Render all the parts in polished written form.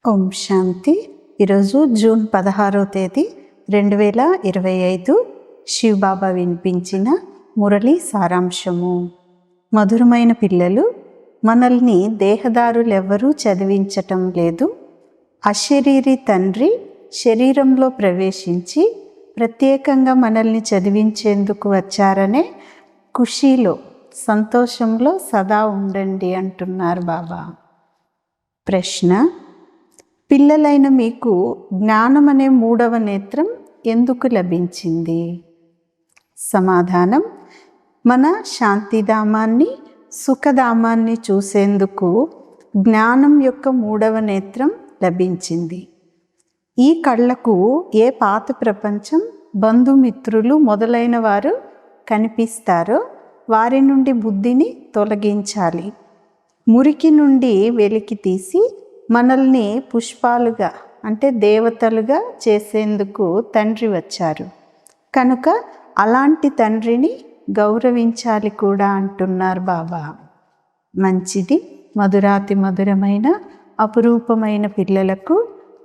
ఓం శాంతి. ఈరోజు జూన్ 16వ తేదీ 2025 శివబాబా వినిపించిన మురళి సారాంశము. మధురమైన పిల్లలు, మనల్ని దేహదారులెవ్వరూ చదివించటం లేదు. అశరీరి తండ్రి శరీరంలో ప్రవేశించి ప్రత్యేకంగా మనల్ని చదివించేందుకు వచ్చారనే ఖుషీలో, సంతోషంలో సదా ఉండండి అంటున్నారు బాబా. ప్రశ్న: పిల్లలైన మీకు జ్ఞానం అనే 3వ నేత్రం ఎందుకు లభించింది? సమాధానం: మన శాంతిధామాన్ని, సుఖధామాన్ని చూసేందుకు జ్ఞానం యొక్క 3వ నేత్రం లభించింది. ఈ కళ్ళకు ఏ పాత ప్రపంచం, బంధుమిత్రులు మొదలైన వారు కనిపిస్తారో వారి నుండి బుద్ధిని తొలగించాలి. మురికి నుండి వెలికి తీసి మనల్ని పుష్పాలుగా అంటే దేవతలుగా చేసేందుకు తండ్రి వచ్చారు కనుక అలాంటి తండ్రిని గౌరవించాలి కూడా అంటున్నారు బాబా. మంచిది. మధురాతి మధురమైన అపురూపమైన పిల్లలకు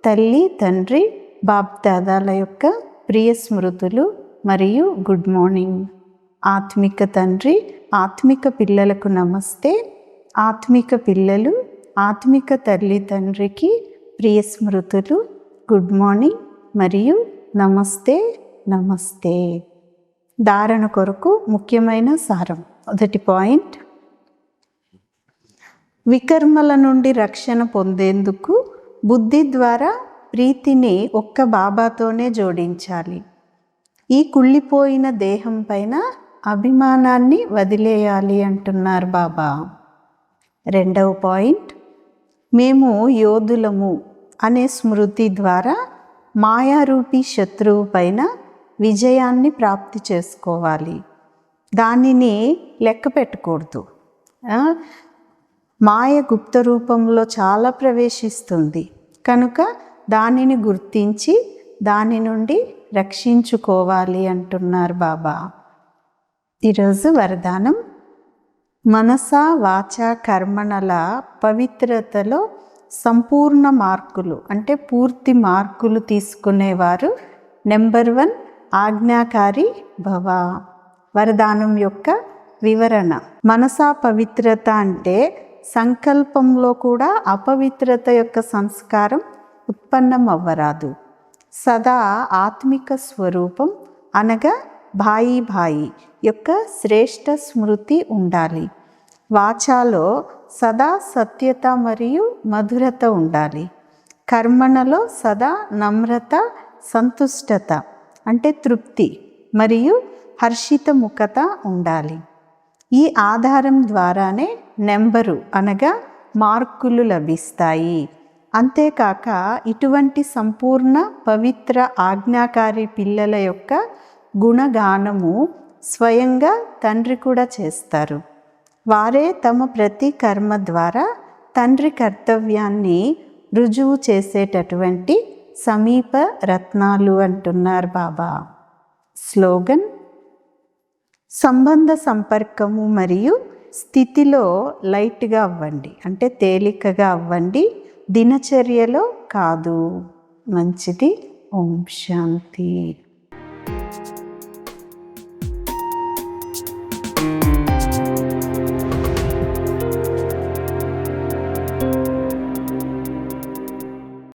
తల్లి, తండ్రి, బాప్దాదాల యొక్క ప్రియ స్మృతులు మరియు గుడ్ మార్నింగ్. ఆత్మిక తండ్రి, ఆత్మిక పిల్లలకు నమస్తే. ఆత్మిక పిల్లలు ఆత్మిక తల్లి తండ్రికి ప్రియ స్మృతులు, గుడ్ మార్నింగ్ మరియు నమస్తే నమస్తే. ధారణ కొరకు ముఖ్యమైన సారం. మొదటి పాయింట్: వికర్మల నుండి రక్షణ పొందేందుకు బుద్ధి ద్వారా ప్రీతిని ఒక్క బాబాతోనే జోడించాలి. ఈ కుళ్ళిపోయిన దేహం పైన అభిమానాన్ని వదిలేయాలి అంటున్నారు బాబా. రెండవ పాయింట్: మేము యోధులము అనే స్మృతి ద్వారా మాయారూపీ శత్రువు పైన విజయాన్ని ప్రాప్తి చేసుకోవాలి. దానిని లెక్క పెట్టకూడదు. మాయ గుప్త రూపంలో చాలా ప్రవేశిస్తుంది కనుక దానిని గుర్తించి దాని నుండి రక్షించుకోవాలి అంటున్నారు బాబా. ఈరోజు వరదానం: మనస, వాచ, కర్మణల పవిత్రతలో సంపూర్ణ మార్కులు అంటే పూర్తి మార్కులు తీసుకునేవారు నెంబర్ 1 ఆజ్ఞాకారి భవ. వరదానం యొక్క వివరణ: మనసా పవిత్రత అంటే సంకల్పంలో కూడా అపవిత్రత యొక్క సంస్కారం ఉత్పన్నం అవ్వరాదు. సదా ఆత్మిక స్వరూపం అనగా భాయి భాయి యొక్క శ్రేష్ఠ స్మృతి ఉండాలి. వాచాలో సదా సత్యత మరియు మధురత ఉండాలి. కర్మణలో సదా నమ్రత, సంతుష్టత అంటే తృప్తి మరియు హర్షిత ముఖత ఉండాలి. ఈ ఆధారం ద్వారానే నెంబరు అనగా మార్కులు లభిస్తాయి. అంతేకాక ఇటువంటి సంపూర్ణ పవిత్ర ఆజ్ఞాకారి పిల్లల యొక్క గుణగానము స్వయంగా తండ్రి కూడా చేస్తారు. వారే తమ ప్రతి కర్మ ద్వారా తండ్రి కర్తవ్యాన్ని రుజువు చేసేటటువంటి సమీప రత్నాలు అంటున్నారు బాబా. స్లోగన్: సంబంధ సంపర్కము మరియు స్థితిలో లైట్గా అవ్వండి అంటే తేలికగా అవ్వండి, దినచర్యలో కాదు. మంచిది. ఓం శాంతి.